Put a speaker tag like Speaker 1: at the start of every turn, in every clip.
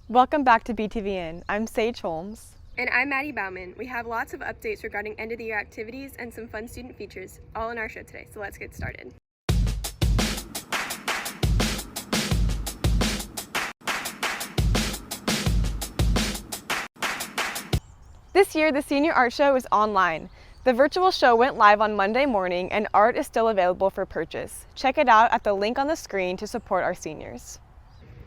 Speaker 1: Welcome back to BTVN. I'm Sage Holmes.
Speaker 2: And I'm Maddie Bauman. We have lots of updates regarding end-of-the-year activities and some fun student features, all in our show today, so let's get started.
Speaker 1: This year, the Senior Art Show is online. The virtual show went live on Monday morning, and art is still available for purchase. Check it out at the link on the screen to support our seniors.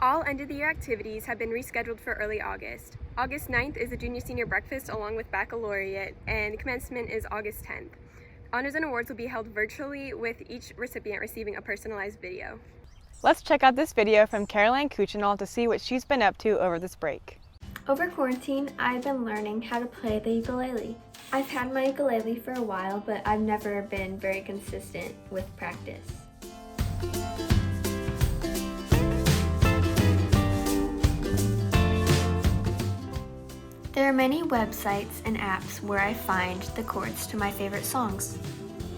Speaker 2: All end-of-the-year activities have been rescheduled for early August. August 9th is the Junior-Senior Breakfast along with Baccalaureate, and commencement is August 10th. Honors and awards will be held virtually, with each recipient receiving a personalized video.
Speaker 1: Let's check out this video from Caroline Cuchinall to see what she's been up to over this break.
Speaker 3: Over quarantine, I've been learning how to play the ukulele. I've had my ukulele for a while, but I've never been very consistent with practice. There are many websites and apps where I find the chords to my favorite songs.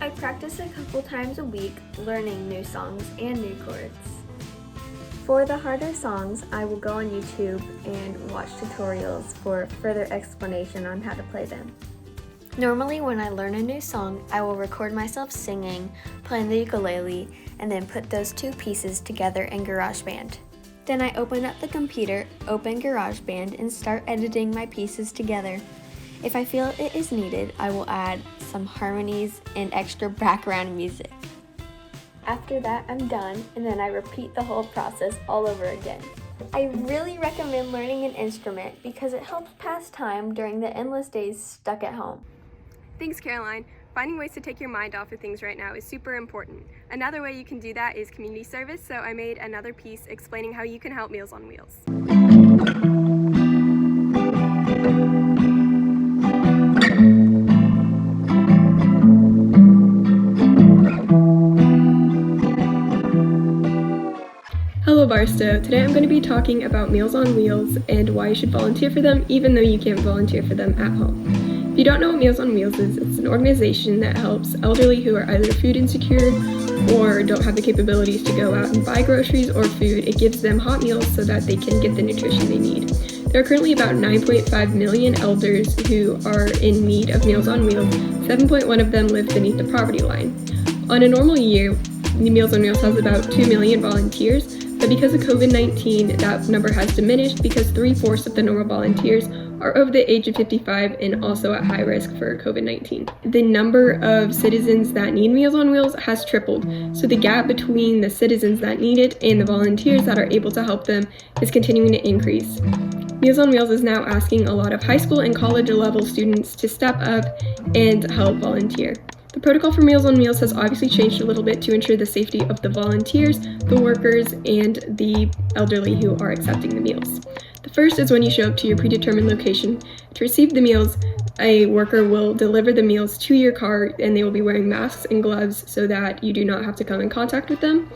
Speaker 3: I practice a couple times a week learning new songs and new chords. For the harder songs, I will go on YouTube and watch tutorials for further explanation on how to play them. Normally when I learn a new song, I will record myself singing, playing the ukulele, and then put those two pieces together in GarageBand. Then I open up the computer, open GarageBand, and start editing my pieces together. If I feel it is needed, I will add some harmonies and extra background music. After that, I'm done, and then I repeat the whole process all over again. I really recommend learning an instrument because it helps pass time during the endless days stuck at home.
Speaker 2: Thanks, Caroline. Finding ways to take your mind off of things right now is super important. Another way you can do that is community service, so I made another piece explaining how you can help Meals on Wheels. Hello Barstow. Today I'm going to be talking about Meals on Wheels and why you should volunteer for them even though you can't volunteer for them at home. If you don't know what Meals on Wheels is, it's an organization that helps elderly who are either food insecure or don't have the capabilities to go out and buy groceries or food. It gives them hot meals so that they can get the nutrition they need. There are currently about 9.5 million elders who are in need of Meals on Wheels. 7.1 of them live beneath the poverty line. On a normal year, Meals on Wheels has about 2 million volunteers, but because of COVID-19, that number has diminished because 3/4 of the normal volunteers are over the age of 55 and also at high risk for COVID-19. The number of citizens that need Meals on Wheels has tripled, so the gap between the citizens that need it and the volunteers that are able to help them is continuing to increase. Meals on Wheels is now asking a lot of high school and college level students to step up and help volunteer. The protocol for Meals on Wheels has obviously changed a little bit to ensure the safety of the volunteers, the workers, and the elderly who are accepting the meals. The first is when you show up to your predetermined location. To receive the meals, a worker will deliver the meals to your car and they will be wearing masks and gloves so that you do not have to come in contact with them.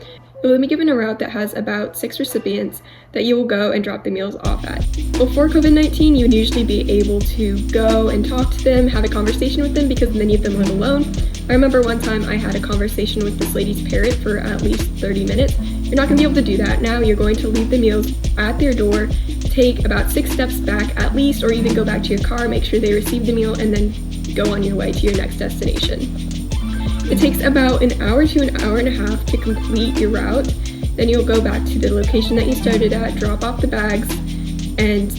Speaker 2: You will be given a route that has about 6 recipients that you will go and drop the meals off at. Before COVID-19, you would usually be able to go and talk to them, have a conversation with them because many of them live alone. I remember one time I had a conversation with this lady's parrot for at least 30 minutes. You're not going to be able to do that now. You're going to leave the meals at their door, take about 6 steps back at least, or even go back to your car, make sure they receive the meal, and then go on your way to your next destination. It takes about an hour to an hour and a half to complete your route. Then you'll go back to the location that you started at, drop off the bags, and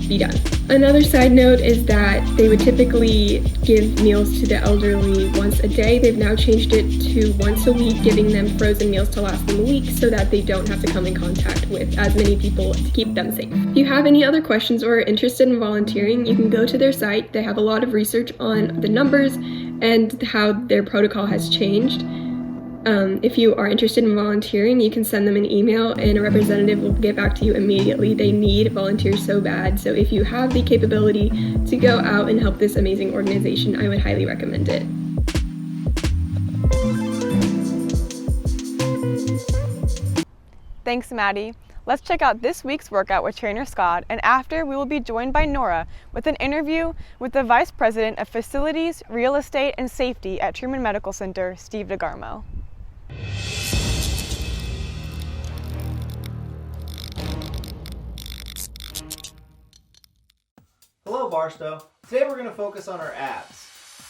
Speaker 2: be done. Another side note is that they would typically give meals to the elderly once a day. They've now changed it to once a week, giving them frozen meals to last them a week so that they don't have to come in contact with as many people to keep them safe. If you have any other questions or are interested in volunteering, you can go to their site. They have a lot of research on the numbers and how their protocol has changed. If you are interested in volunteering, you can send them an email and a representative will get back to you immediately. They need volunteers so bad, so if you have the capability to go out and help this amazing organization, I would highly recommend it.
Speaker 1: Thanks, Maddie. Let's check out this week's workout with trainer Scott, and after we will be joined by Nora with an interview with the Vice President of Facilities, Real Estate, and Safety at Truman Medical Center, Steve DeGarmo.
Speaker 4: Hello Barstow. Today we're going to focus on our abs.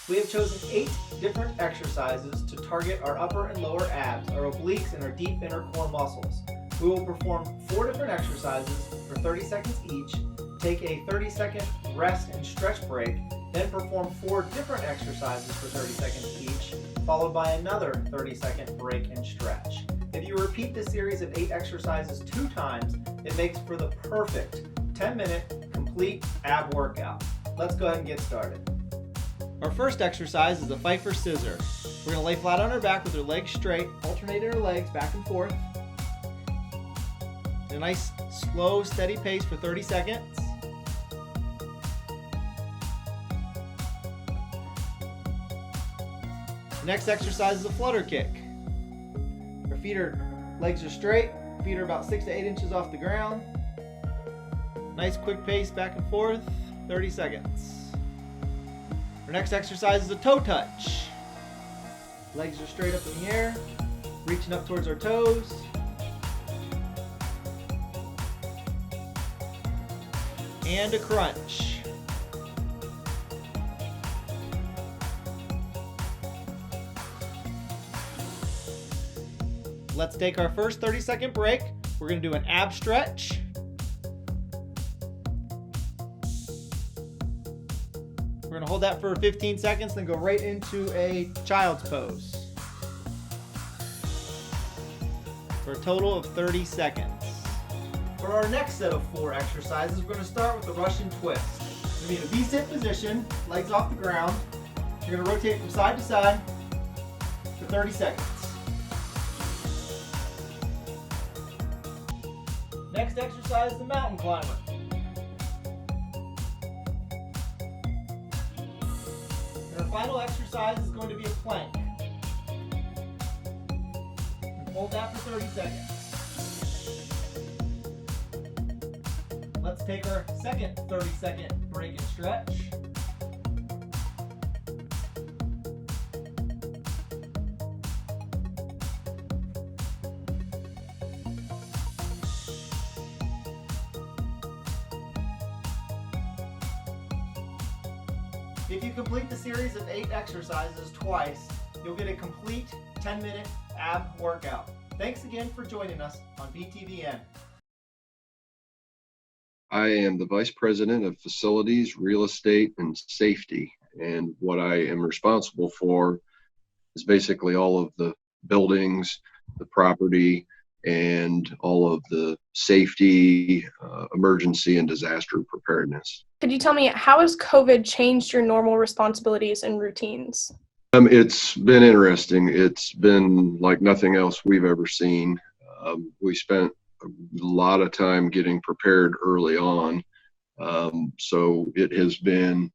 Speaker 4: We have chosen 8 different exercises to target our upper and lower abs, our obliques, and our deep inner core muscles. We will perform 4 different exercises for 30 seconds each, take a 30-second rest and stretch break, then perform 4 different exercises for 30 seconds each, followed by another 30-second break and stretch. If you repeat this series of 8 exercises 2 times, it makes for the perfect 10-minute complete ab workout. Let's go ahead and get started. Our first exercise is a fight for scissor. We're going to lay flat on our back with our legs straight, alternating our legs back and forth. A nice, slow, steady pace for 30 seconds. The next exercise is a flutter kick. Legs are straight, feet are about 6 to 8 inches off the ground. Nice quick pace back and forth, 30 seconds. Our next exercise is a toe touch. Legs are straight up in the air, reaching up towards our toes. And a crunch. Let's take our first 30-second break. We're going to do an ab stretch. We're going to hold that for 15 seconds, then go right into a child's pose for a total of 30 seconds. For our next set of 4 exercises, we're going to start with the Russian twist. We're going to be in a V-sit position, legs off the ground. You're going to rotate from side to side for 30 seconds. Next exercise is the mountain climber. And our final exercise is going to be a plank. And hold that for 30 seconds. Let's take our second 30-second break and stretch. If you complete the series of 8 exercises twice, you'll get a complete 10-minute ab workout. Thanks again for joining us on BTVN.
Speaker 5: I am the Vice President of Facilities, Real Estate, and Safety. And what I am responsible for is basically all of the buildings, the property, and all of the safety, emergency, and disaster preparedness.
Speaker 2: Could you tell me, how has COVID changed your normal responsibilities and routines?
Speaker 5: It's been interesting. It's been like nothing else we've ever seen. We spent a lot of time getting prepared early on. So it has been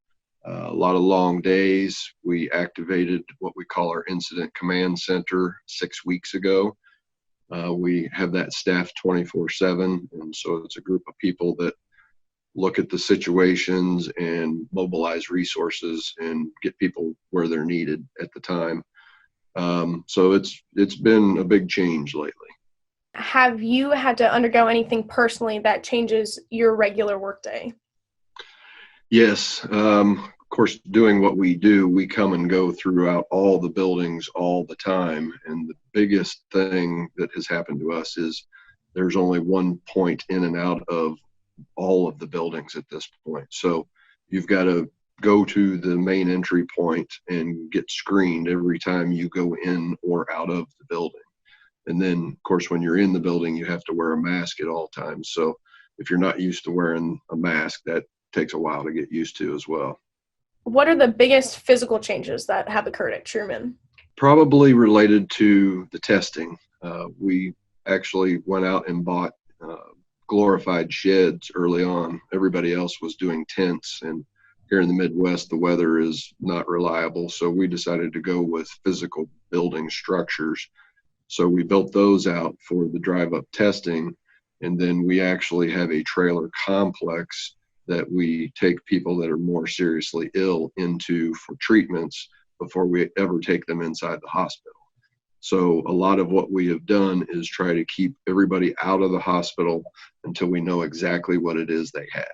Speaker 5: a lot of long days. We activated what we call our Incident Command Center 6 weeks ago. We have that staffed 24/7, and so it's a group of people that look at the situations and mobilize resources and get people where they're needed at the time. So it's been a big change lately.
Speaker 2: Have you had to undergo anything personally that changes your regular workday?
Speaker 5: Yes. Of course, doing what we do, we come and go throughout all the buildings all the time. And the biggest thing that has happened to us is there's only one point in and out of all of the buildings at this point. So you've got to go to the main entry point and get screened every time you go in or out of the building. And then, of course, when you're in the building, you have to wear a mask at all times. So if you're not used to wearing a mask, that takes a while to get used to as well.
Speaker 2: What are the biggest physical changes that have occurred at Truman?
Speaker 5: Probably related to the testing. We actually went out and bought glorified sheds early on. Everybody else was doing tents, and here in the Midwest, the weather is not reliable. So we decided to go with physical building structures. So we built those out for the drive-up testing, and then we actually have a trailer complex that we take people that are more seriously ill into for treatments before we ever take them inside the hospital. So a lot of what we have done is try to keep everybody out of the hospital until we know exactly what it is they have.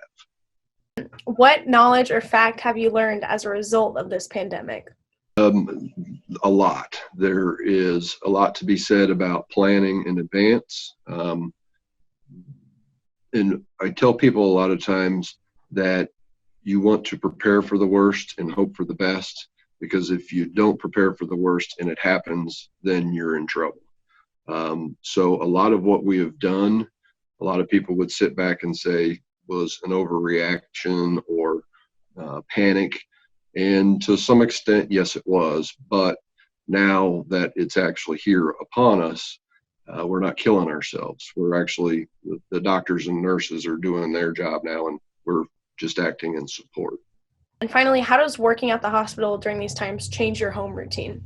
Speaker 6: What knowledge or fact have you learned as a result of this pandemic?
Speaker 5: A lot. There is a lot to be said about planning in advance. And I tell people a lot of times that you want to prepare for the worst and hope for the best, because if you don't prepare for the worst and it happens, then you're in trouble. So a lot of what we have done, a lot of people would sit back and say was an overreaction or panic. And to some extent, yes, it was. But now that it's actually here upon us, we're not killing ourselves. We're actually, the doctors and nurses are doing their job now, and we're just acting in support.
Speaker 6: And finally, how does working at the hospital during these times change your home routine?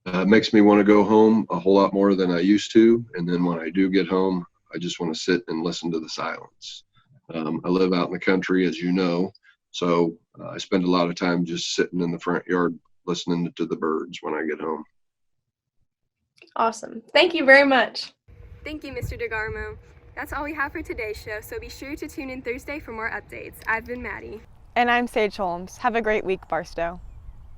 Speaker 5: It makes me want to go home a whole lot more than I used to. And then when I do get home, I just want to sit and listen to the silence. I live out in the country, as you know, so I spend a lot of time just sitting in the front yard listening to the birds when I get home.
Speaker 6: Awesome. Thank you very much.
Speaker 2: Thank you, Mr. DeGarmo. That's all we have for today's show, so be sure to tune in Thursday for more updates. I've been Maddie.
Speaker 1: And I'm Sage Holmes. Have a great week, Barstow.